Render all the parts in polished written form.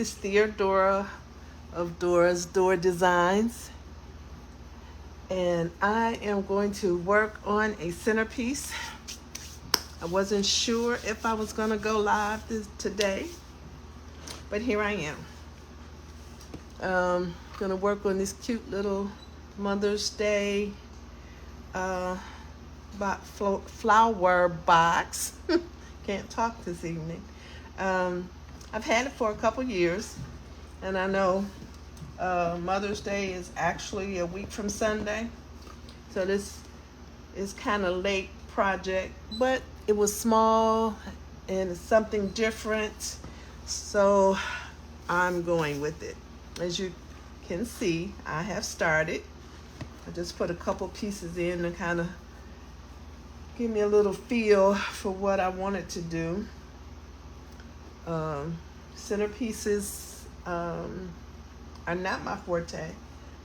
It's Dora of Dora Designs, and I am going to work on a centerpiece. I wasn't sure if I was going to go live today, but here I am. Going to work on this cute little Mother's Day flower box. Can't talk this evening. I've had it for a couple years, and I know Mother's Day is actually a week from Sunday, so this is kind of late project, but it was small and it's something different, so I'm going with it. As you can see, I have started. I just put a couple pieces in to kind of give me a little feel for what I wanted to do. Centerpieces are not my forte.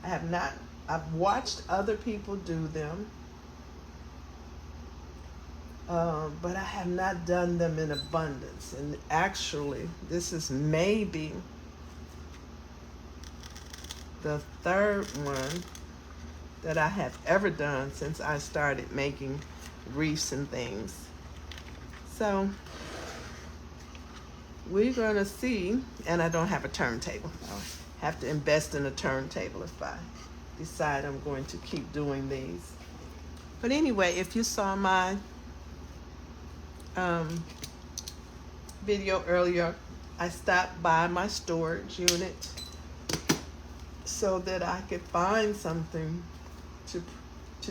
I've watched other people do them, but I have not done them in abundance. And actually, this is maybe the third one that I have ever done since I started making wreaths and things. So we're gonna see, and I don't have a turntable. I'll have to invest in a turntable if I decide I'm going to keep doing these. But anyway, if you saw my video earlier, I stopped by my storage unit so that I could find something to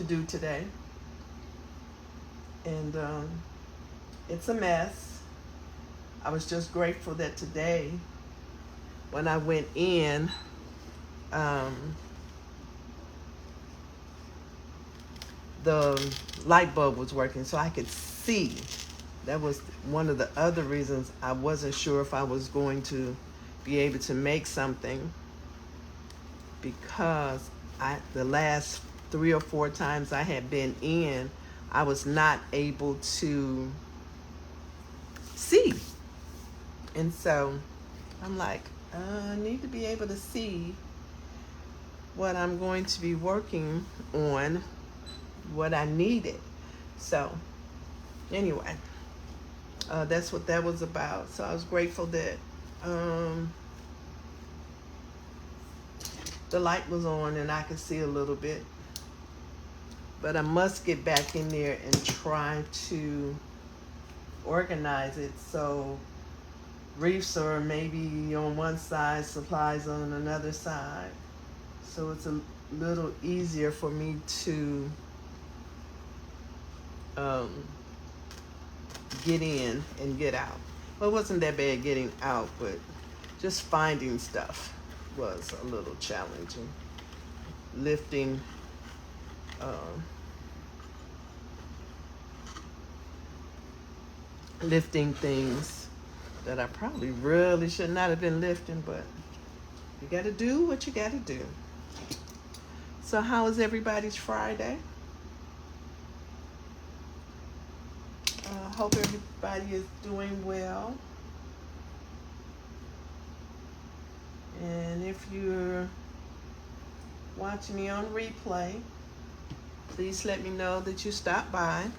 do today. And it's a mess. I was just grateful that today, when I went in, the light bulb was working, so I could see. That was one of the other reasons I wasn't sure if I was going to be able to make something, because the last 3 or 4 times I had been in, I was not able to see. And so I'm like, I need to be able to see what I'm going to be working on, what I needed. So anyway, that's what that was about. So I was grateful that the light was on and I could see a little bit. But I must get back in there and try to organize it so wreaths are maybe on one side, supplies on another side. So it's a little easier for me to get in and get out. Well, it wasn't that bad getting out, but just finding stuff was a little challenging. Lifting things that I probably really should not have been lifting, but you got to do what you got to do. So how is everybody's Friday? Hope everybody is doing well. And if you're watching me on replay, please let me know that you stopped by.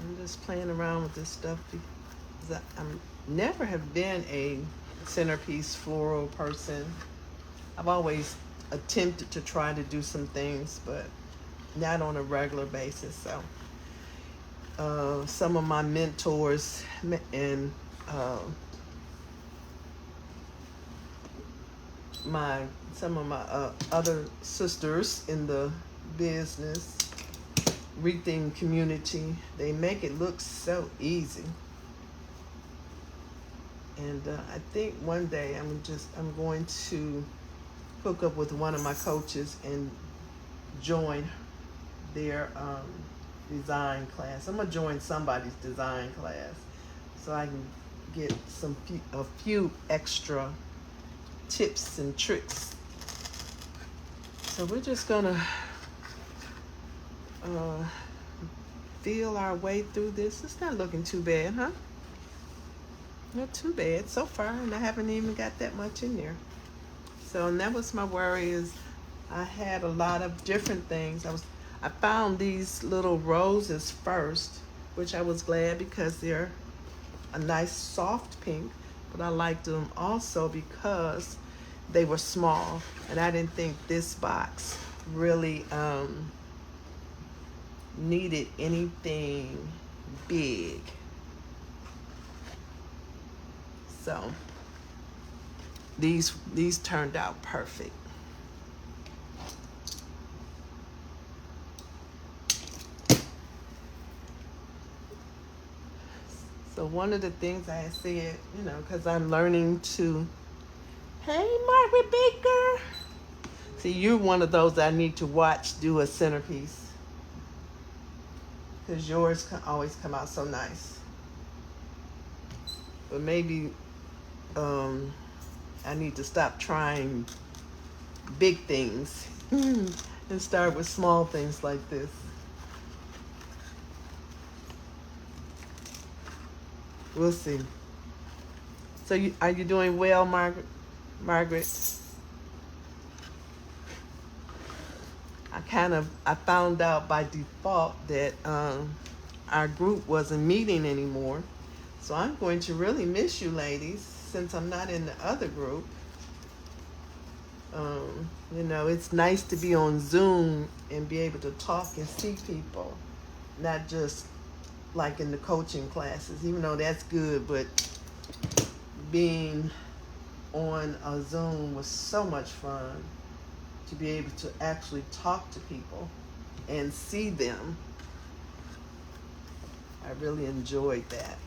I'm just playing around with this stuff because I never have been a centerpiece floral person. I've always attempted to try to do some things, but not on a regular basis. So some of my mentors and some of my other sisters in the business, wreathing community, they make it look so easy. And I think one day I'm going to hook up with one of my coaches and join their design class. I'm gonna join somebody's design class so I can get a few extra tips and tricks. So we're just gonna feel our way through this. It's not looking too bad, huh? Not too bad so far, and I haven't even got that much in there. So, and that was my worry, is I had a lot of different things. I found these little roses first, which I was glad because they're a nice soft pink, but I liked them also because they were small, and I didn't think this box really needed anything big. So these turned out perfect. So one of the things I had said, you know, because I'm learning to, hey, Margaret Baker. See, you're one of those I need to watch do a centerpiece, because yours can always come out so nice. But maybe I need to stop trying big things and start with small things like this. We'll see. So are you doing well, Margaret? I found out by default that our group wasn't meeting anymore. So I'm going to really miss you ladies since I'm not in the other group. You know, it's nice to be on Zoom and be able to talk and see people, not just like in the coaching classes, even though that's good, but being on a Zoom was so much fun, to be able to actually talk to people and see them. I really enjoyed that.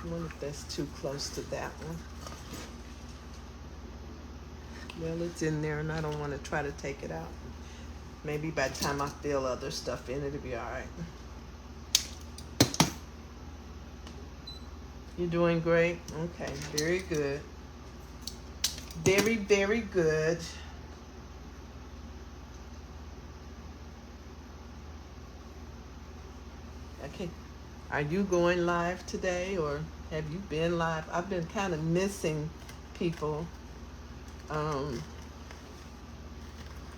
I wonder if that's too close to that one. Well, it's in there and I don't want to try to take it out. Maybe by the time I fill other stuff in, it'll be all right. You're doing great? Okay, very good. Very, very good. Okay, are you going live today, or have you been live? I've been kind of missing people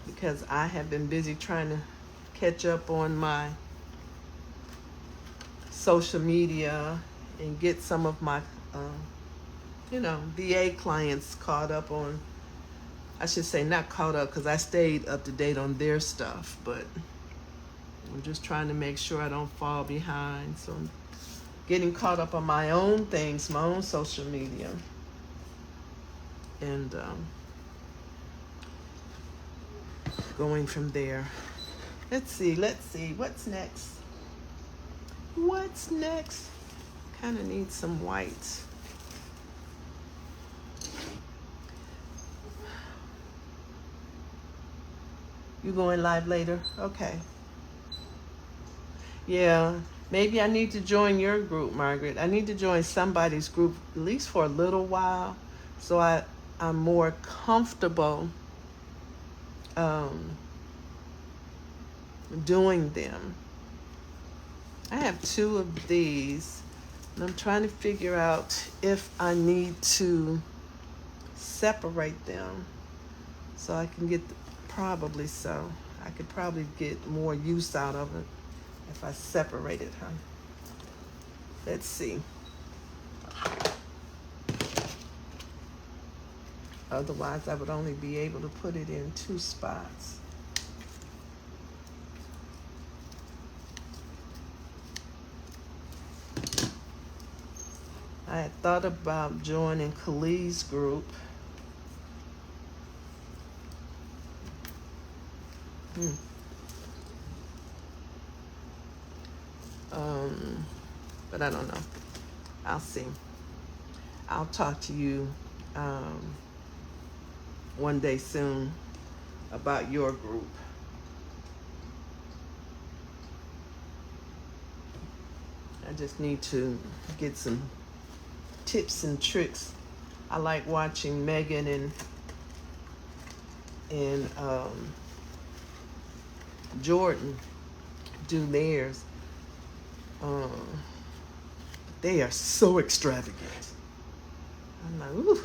because I have been busy trying to catch up on my social media and get some of my VA clients caught up on, I should say not caught up, because I stayed up to date on their stuff, but I'm just trying to make sure I don't fall behind. So I'm getting caught up on my own things, my own social media. And going from there. Let's see, what's next? Kind of need some white. You going live later? Okay. Yeah, maybe I need to join your group, Margaret. I need to join somebody's group, at least for a little while, so I'm more comfortable doing them. I have 2 of these, and I'm trying to figure out if I need to separate them so I can get, probably so. I could probably get more use out of it if I separated her. Let's see. Otherwise, I would only be able to put it in 2 spots. I had thought about joining Khalid's group. But I don't know. I'll see. I'll talk to you one day soon about your group. I just need to get some tips and tricks. I like watching Megan and Jordan do theirs. They are so extravagant. I'm like, ooh,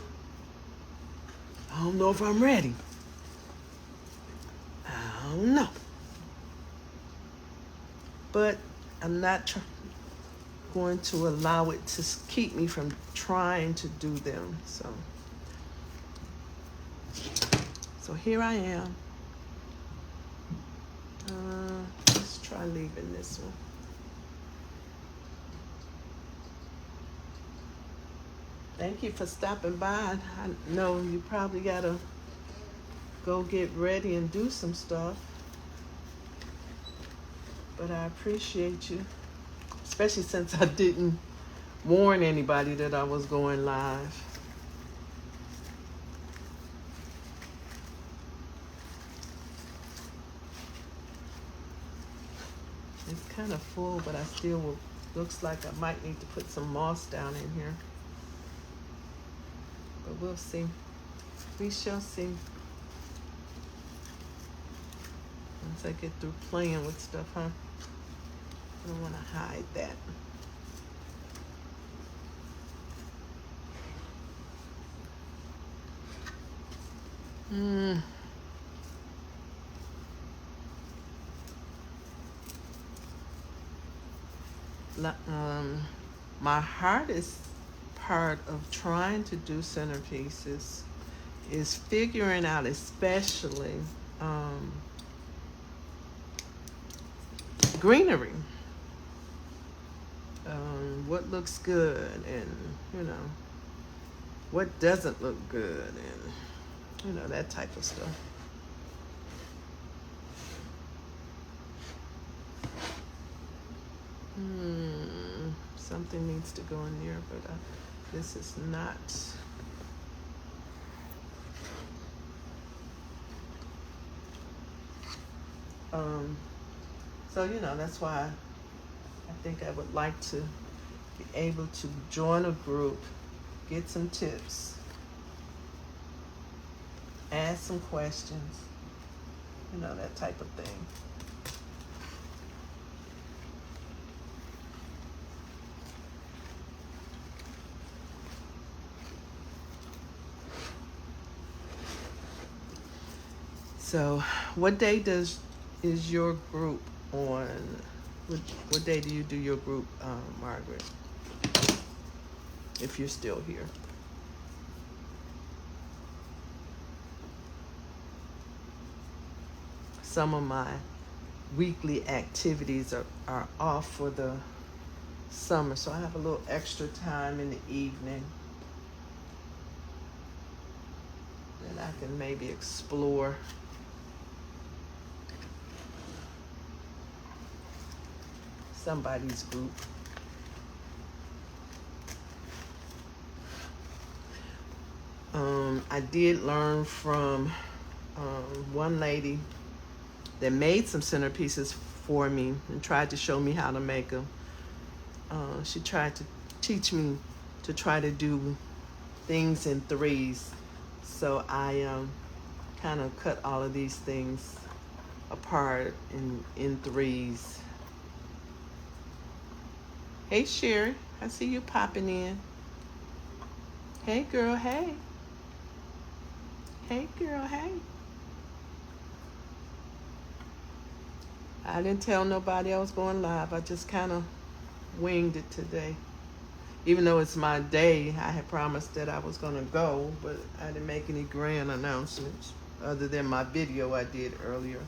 I don't know if I'm ready. I don't know. But I'm not going to allow it to keep me from trying to do them. So here I am. Let's try leaving this one. Thank you for stopping by. I know you probably gotta go get ready and do some stuff, but I appreciate you, especially since I didn't warn anybody that I was going live. It's kind of full, but I still will, looks like I might need to put some moss down in here. But we'll see. We shall see. Once I get through playing with stuff, huh? I don't want to hide that. My hardest part of trying to do centerpieces is figuring out, especially greenery. What looks good and what doesn't look good and that type of stuff. Something needs to go in there, but this is not. So that's why I think I would like to be able to join a group, get some tips, ask some questions, that type of thing. So, what day is your group on? What day do you do your group, Margaret? If you're still here. Some of my weekly activities are off for the summer, so I have a little extra time in the evening that I can maybe explore. Somebody's group. I did learn from one lady that made some centerpieces for me and tried to show me how to make them. She tried to teach me to try to do things in threes. So I kind of cut all of these things apart in threes. Hey Sherry, I see you popping in. Hey girl, hey. Hey girl, hey. I didn't tell nobody I was going live. I just kind of winged it today. Even though it's my day, I had promised that I was going to go, but I didn't make any grand announcements other than my video I did earlier.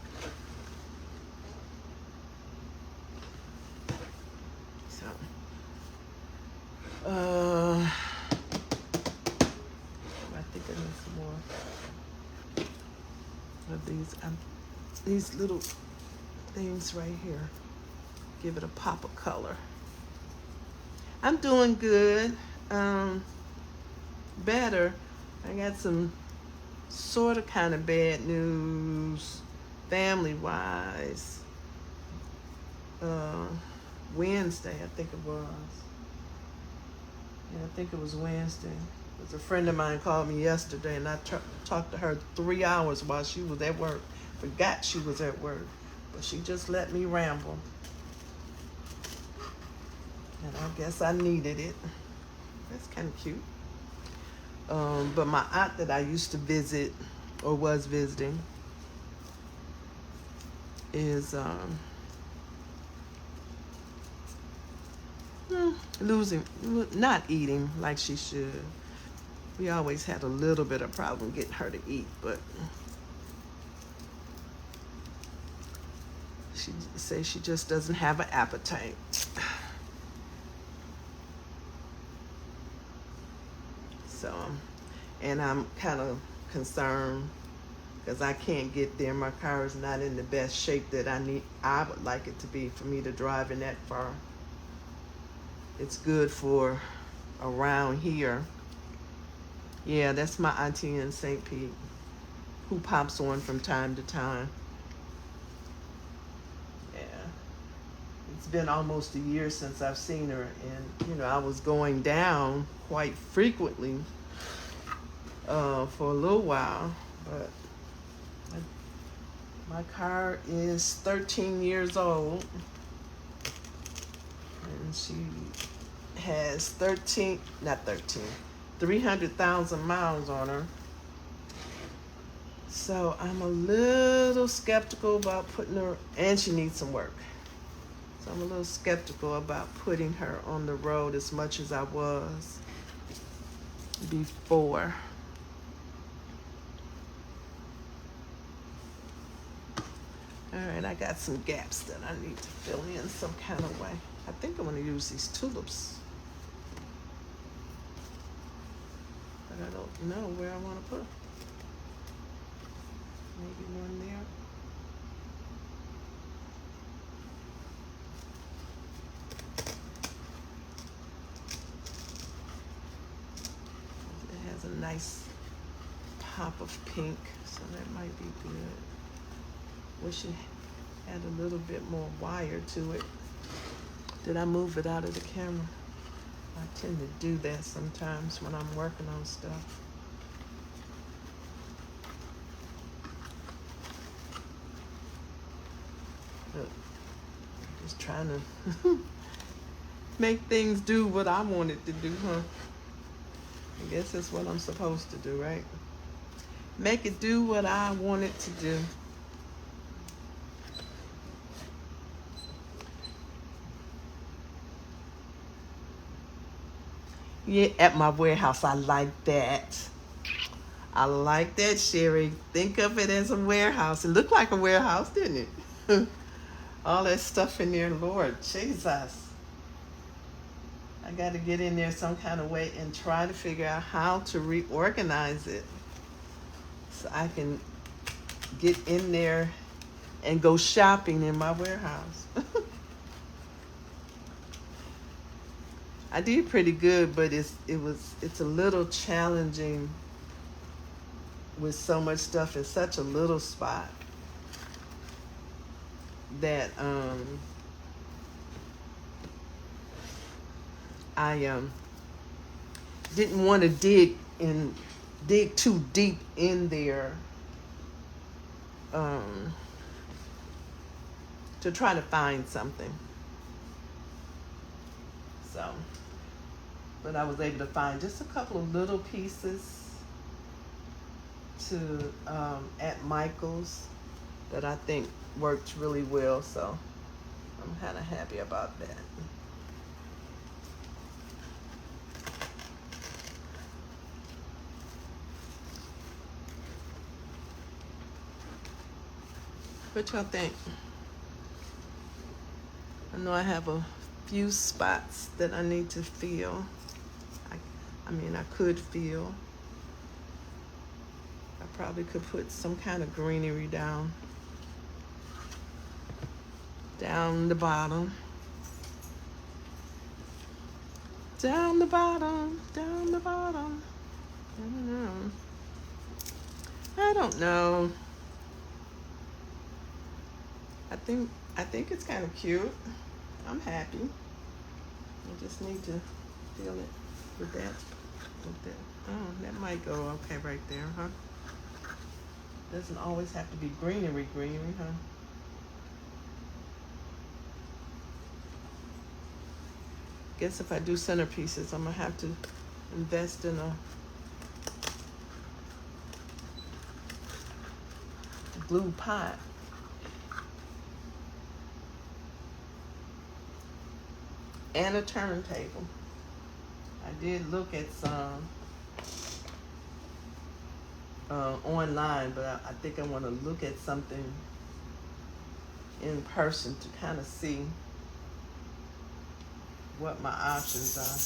I think I need some more of these little things right here. Give it a pop of color. I'm doing good. Better. I got some sort of kind of bad news family wise. Wednesday, I think it was. Yeah, I think it was Wednesday. Because a friend of mine called me yesterday, and I talked to her 3 hours while she was at work. Forgot she was at work, but she just let me ramble. And I guess I needed it. That's kind of cute. But my aunt that I used to visit, or was visiting, is not eating like she should. We always had a little bit of problem getting her to eat, but she says she just doesn't have an appetite. So, and I'm kind of concerned because I can't get there. My car is not in the best shape that I would like it to be for me to drive in that far. It's good for around here. Yeah, that's my auntie in St. Pete who pops on from time to time. Yeah. It's been almost a year since I've seen her, and I was going down quite frequently for a little while, but my car is 13 years old, and she has 300,000 miles on her. So I'm a little skeptical about putting her, and she needs some work. So I'm a little skeptical about putting her on the road as much as I was before. All right, I got some gaps that I need to fill in some kind of way. I think I'm going to use these tulips, but I don't know where I want to put them. Maybe one there. It has a nice pop of pink, so that might be good. Wish it had a little bit more wire to it. Did I move it out of the camera? I tend to do that sometimes when I'm working on stuff. Look, just trying to make things do what I want it to do, huh? I guess that's what I'm supposed to do, right? Make it do what I want it to do. Yeah, at my warehouse, I like that. I like that, Sherry. Think of it as a warehouse. It looked like a warehouse, didn't it? All that stuff in there, Lord Jesus. I got to get in there some kind of way and try to figure out how to reorganize it so I can get in there and go shopping in my warehouse. I did pretty good, but it's a little challenging with so much stuff in such a little spot that I didn't want to dig too deep in there to try to find something. So, but I was able to find just a couple of little pieces to at Michael's that I think worked really well. So I'm kind of happy about that. What y'all think? I know I have a few spots that I need to fill. I could fill. I probably could put some kind of greenery down the bottom. Down the bottom. I don't know. I don't know. I think it's kind of cute. I'm happy. I just need to fill it with that. Oh, that might go okay right there, huh? Doesn't always have to be greenery, huh? Guess if I do centerpieces, I'm gonna have to invest in a glue pot. And a turntable. I did look at some online, but I think I want to look at something in person to kind of see what my options are.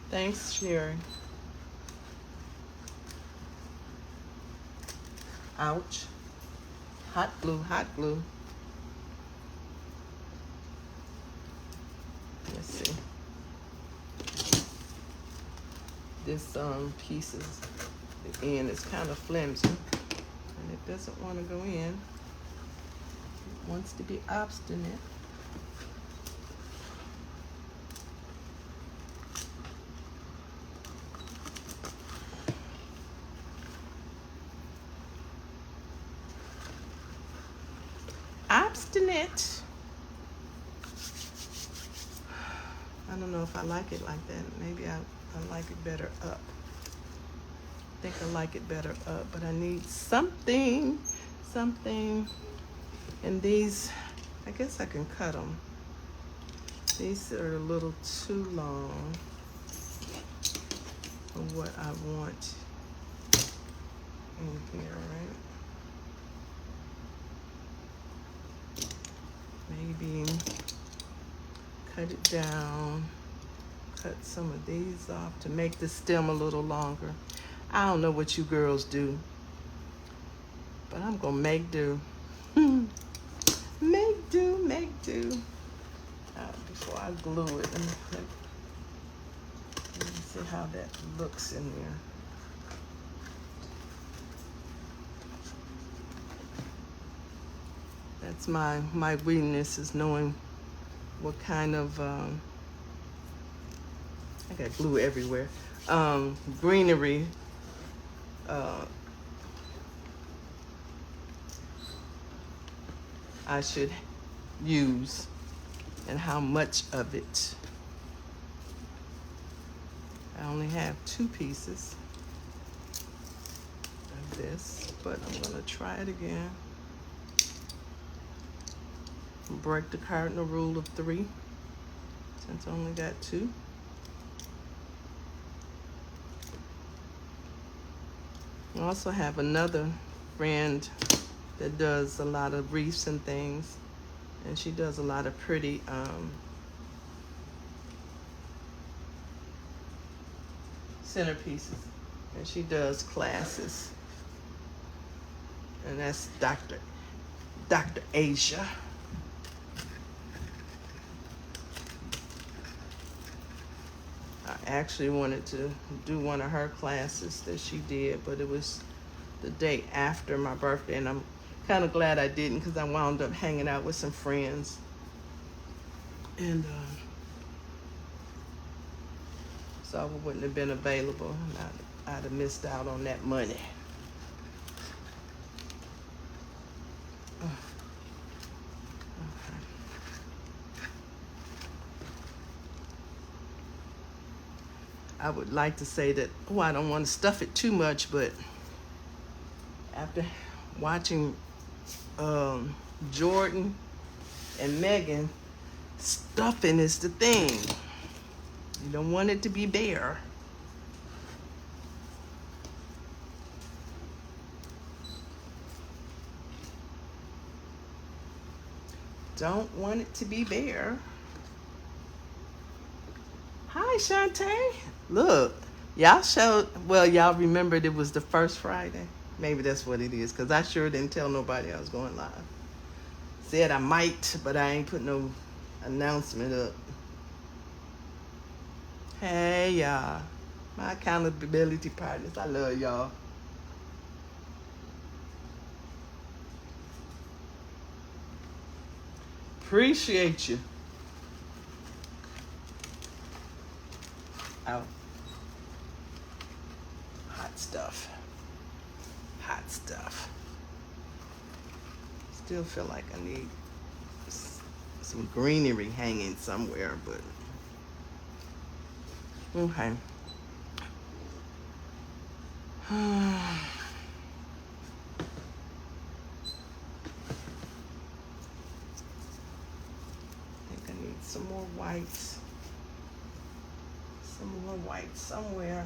Thanks, Sherry. Ouch. Hot glue, hot glue. Let's see. This piece is, the end is kind of flimsy and it doesn't want to go in. It wants to be obstinate. Obstinate. I don't know if I like it like that. Maybe I like it better up. I think I like it better up, but I need something. And these, I guess I can cut them. These are a little too long for what I want in here, right? Maybe cut it down, cut some of these off to make the stem a little longer. I don't know what you girls do, but I'm gonna make do. Make do. Before I glue it, let me see how that looks in there. That's my weakness, is knowing what kind of I got glue everywhere. Greenery I should use and how much of it. I only have 2 pieces of this, but I'm gonna try it again. Break the cardinal rule of 3 since I only got 2. I also have another friend that does a lot of wreaths and things, and she does a lot of pretty centerpieces, and she does classes, and that's Dr. Asia. I actually wanted to do one of her classes that she did, but it was the day after my birthday, and I'm kind of glad I didn't, because I wound up hanging out with some friends, and so I wouldn't have been available. I'd have missed out on that money. I would like to say that, I don't want to stuff it too much, but after watching Jordan and Megan, stuffing is the thing. You don't want it to be bare. Don't want it to be bare. Hi, Shantae. Look, y'all showed, y'all remembered it was the first Friday. Maybe that's what it is, because I sure didn't tell nobody I was going live. Said I might, but I ain't put no announcement up. Hey, y'all. My accountability partners. I love y'all. Appreciate you. Out. Hot stuff. Hot stuff. Still feel like I need some greenery hanging somewhere, but okay. I think I need some more whites. Some more white somewhere.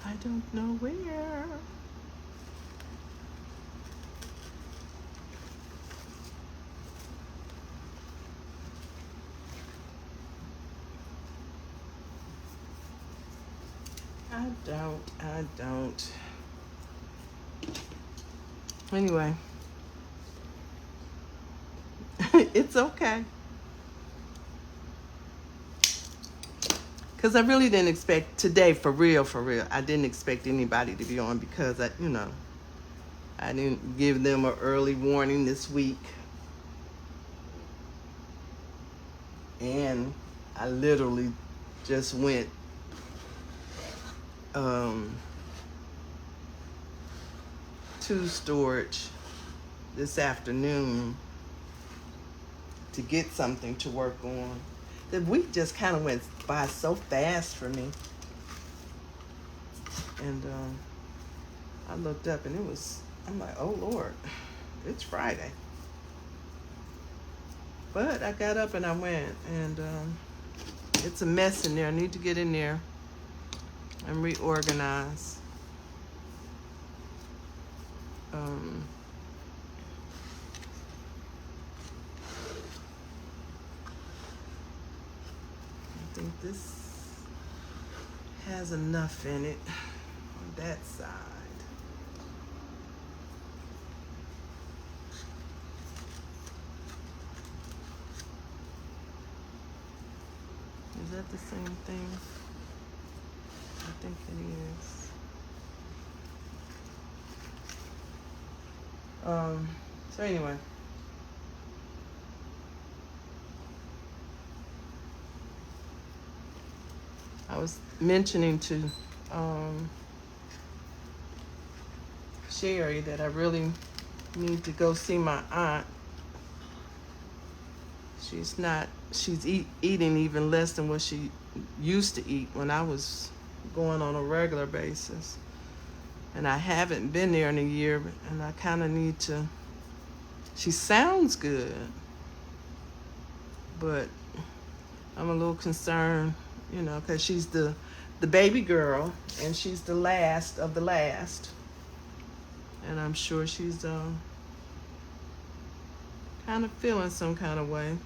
I don't know where. I don't. Anyway, it's okay. Because I really didn't expect today, for real, I didn't expect anybody to be on because I didn't give them an early warning this week. And I literally just went to storage this afternoon to get something to work on. The week just kind of went by so fast for me. And I looked up and I'm like, oh Lord, it's Friday. But I got up and I went, and it's a mess in there. I need to get in there and reorganize. I think this has enough in it on that side. Is that the same thing? I think it is. So anyway. I was mentioning to Sherry that I really need to go see my aunt. She's eating even less than what she used to eat when I was going on a regular basis. And I haven't been there in a year, and I kind of need to. She sounds good, but I'm a little concerned, because she's the baby girl, and she's the last of the last. And I'm sure she's kind of feeling some kind of way.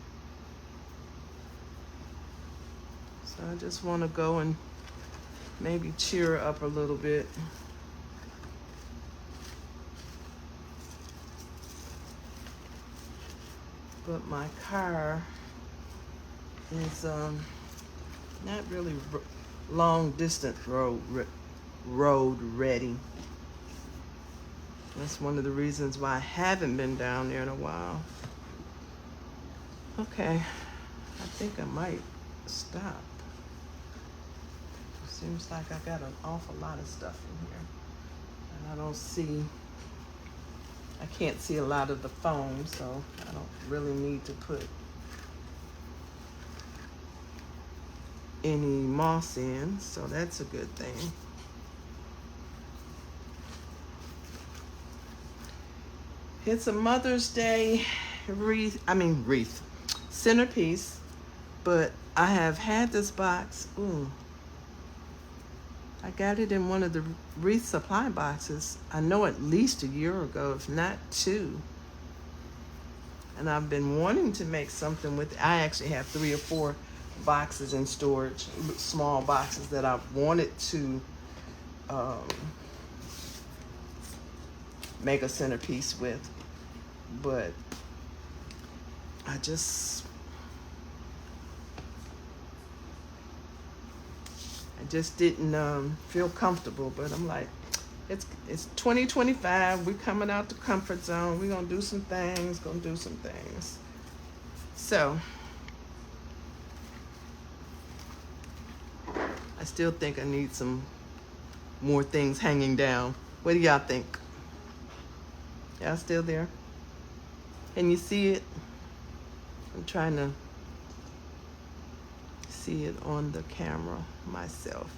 So I just want to go and maybe cheer her up a little bit. But my car is not really long distance road ready. That's one of the reasons why I haven't been down there in a while. Okay, I think I might stop. Seems like I got an awful lot of stuff in here, and I can't see a lot of the foam, so I don't really need to put any moss in, so that's a good thing. It's a Mother's Day wreath, centerpiece, but I have had this box. I got it in one of the wreath supply boxes, I know at least a year ago, if not 2. And I've been wanting to make something with it. I actually have 3 or 4 boxes in storage, small boxes that I wanted to um, make a centerpiece with, but I just didn't feel comfortable. But I'm like, it's 2025. We're coming out the comfort zone. We're gonna do some things. So I still think I need some more things hanging down. What do y'all think? Y'all still there? Can you see it? I'm trying to see it on the camera myself.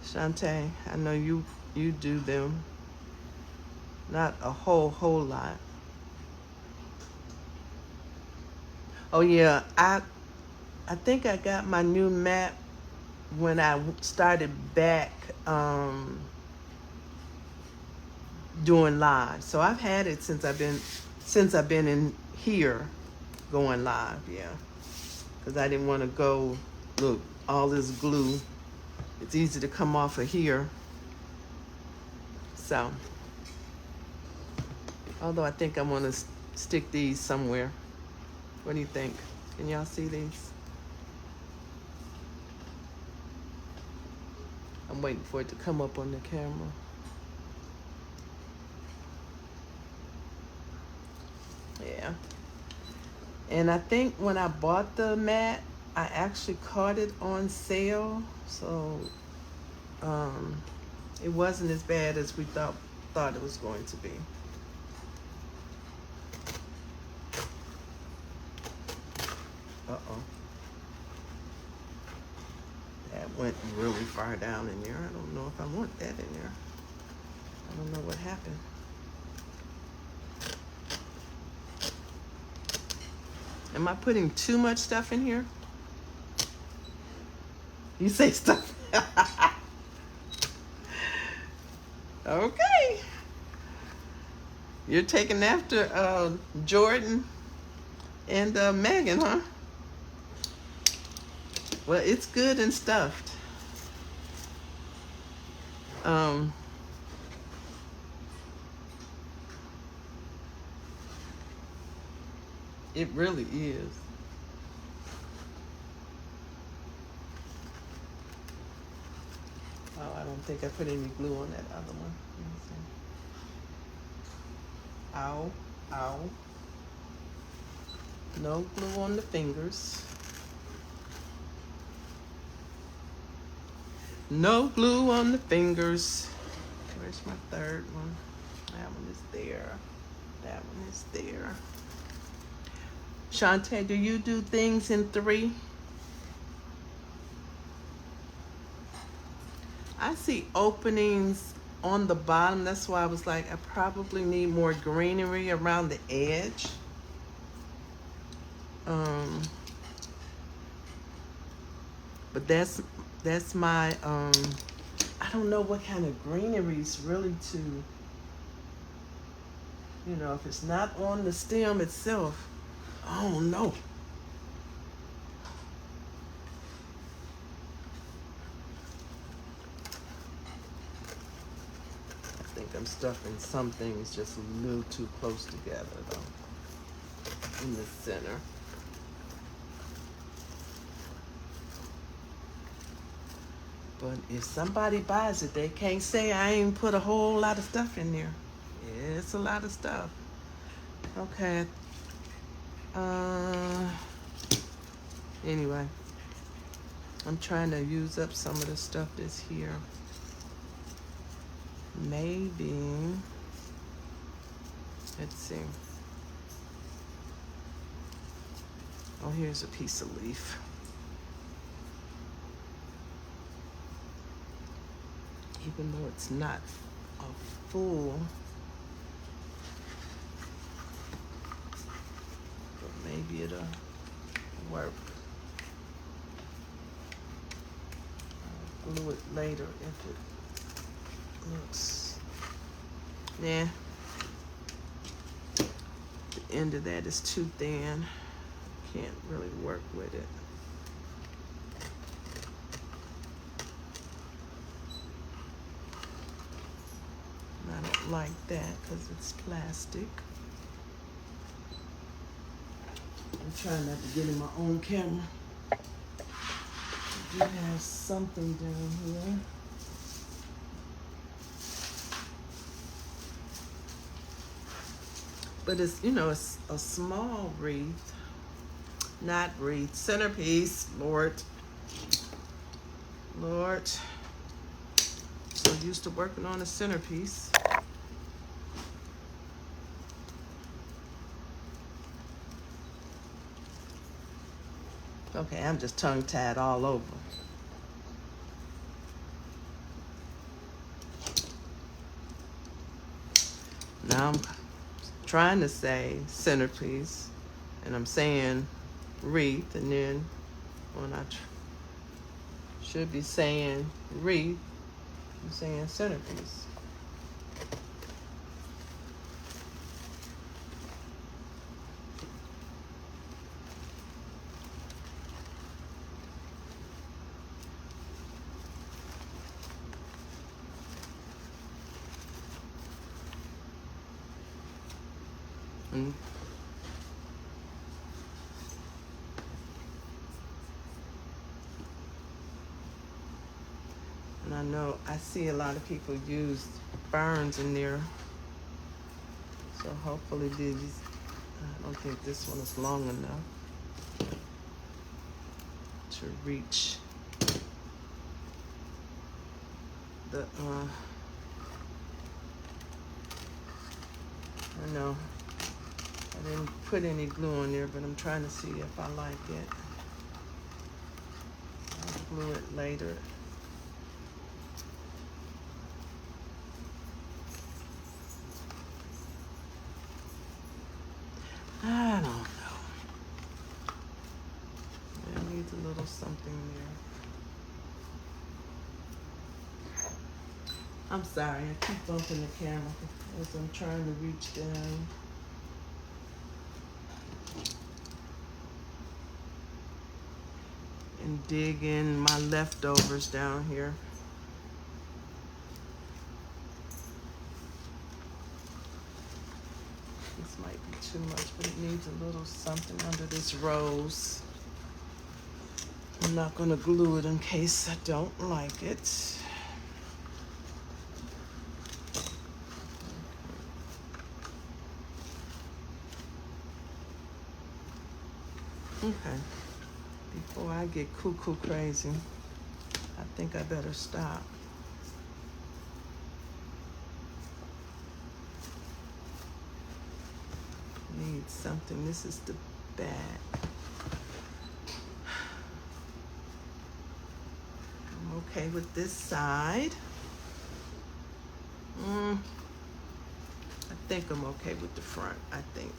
Shantae, I know you do them. Not a whole lot. Oh yeah, I think I got my new mat when I started back doing live. So I've had it since I've been in here going live, yeah. Because I didn't want to go, look, all this glue. It's easy to come off of here. So, although I think I want to stick these somewhere. What do you think? Can y'all see these? I'm waiting for it to come up on the camera. Yeah. And I think when I bought the mat, I actually caught it on sale. So it wasn't as bad as we thought it was going to be. Uh-oh. That went really far down in there. I don't know if I want that in there. I don't know what happened. Am I putting too much stuff in here? You say stuff. Okay. You're taking after Jordan and Megan, huh? Well, it's good and stuffed. It really is. Oh, I don't think I put any glue on that other one. Ow, ow. No glue on the fingers. No glue on the fingers. Where's my third one? That one is there. That one is there. Shantae, do you do things in 3? I see openings on the bottom. That's why I was like, I probably need more greenery around the edge. But that's my, I don't know what kind of greenery is really to, you know, if it's not on the stem itself. Oh no. I think I'm stuffing some things just a little too close together though, in the center. But if somebody buys it, they can't say I ain't put a whole lot of stuff in there. Yeah, it's a lot of stuff. Okay. Anyway, I'm trying to use up some of the stuff that's here. Maybe, let's see. Oh, here's a piece of leaf. Even though it's not a full, but maybe it'll work. I'll glue it later if it looks, yeah. the end of that is too thin. Can't really work with it. And I don't like that because it's plastic. I'm trying not to get in my own camera. I do have something down here. But it's, you know, it's a small wreath. Not wreath, centerpiece, Lord. Lord. So used to working on a centerpiece. Okay, I'm just tongue-tied all over. Now I'm trying to say centerpiece, and I'm saying wreath, and then when I should be saying wreath, I'm saying centerpiece. And I know I see a lot of people use ferns in there. So hopefully these, I don't think this one is long enough to reach the, I know I didn't put any glue on there, but I'm trying to see if I like it. I'll glue it later. I don't know. It needs a little something there. I'm sorry, I keep bumping the camera as I'm trying to reach down. And dig in my leftovers down here. This might be too much, but it needs a little something under this rose. I'm not gonna glue it in case I don't like it. Okay, before I get cuckoo crazy, I think I better stop. Need something. This is the back. I'm okay with this side. I think I'm okay with the front, I think.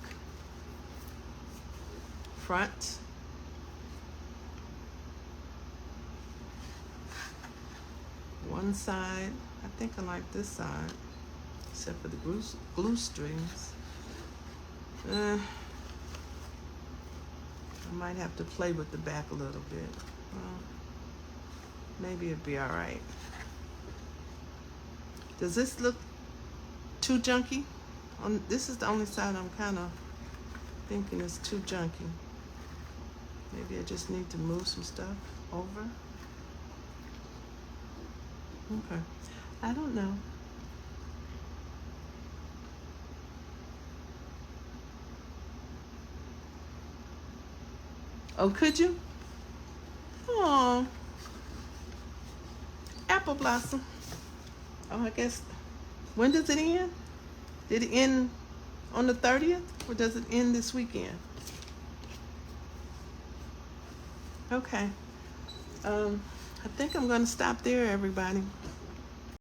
Front. One side. I think I like this side, except for the glue strings. I might have to play with the back a little bit. Well, maybe it'd be all right. Does this look too junky? This is the only side I'm kind of thinking is too junky. Maybe I just need to move some stuff over. Okay, I don't know. Oh, could you? Oh, apple blossom. Oh, I guess, when does it end? Did it end on the 30th, or does it end this weekend? Okay. I think I'm gonna stop there, everybody.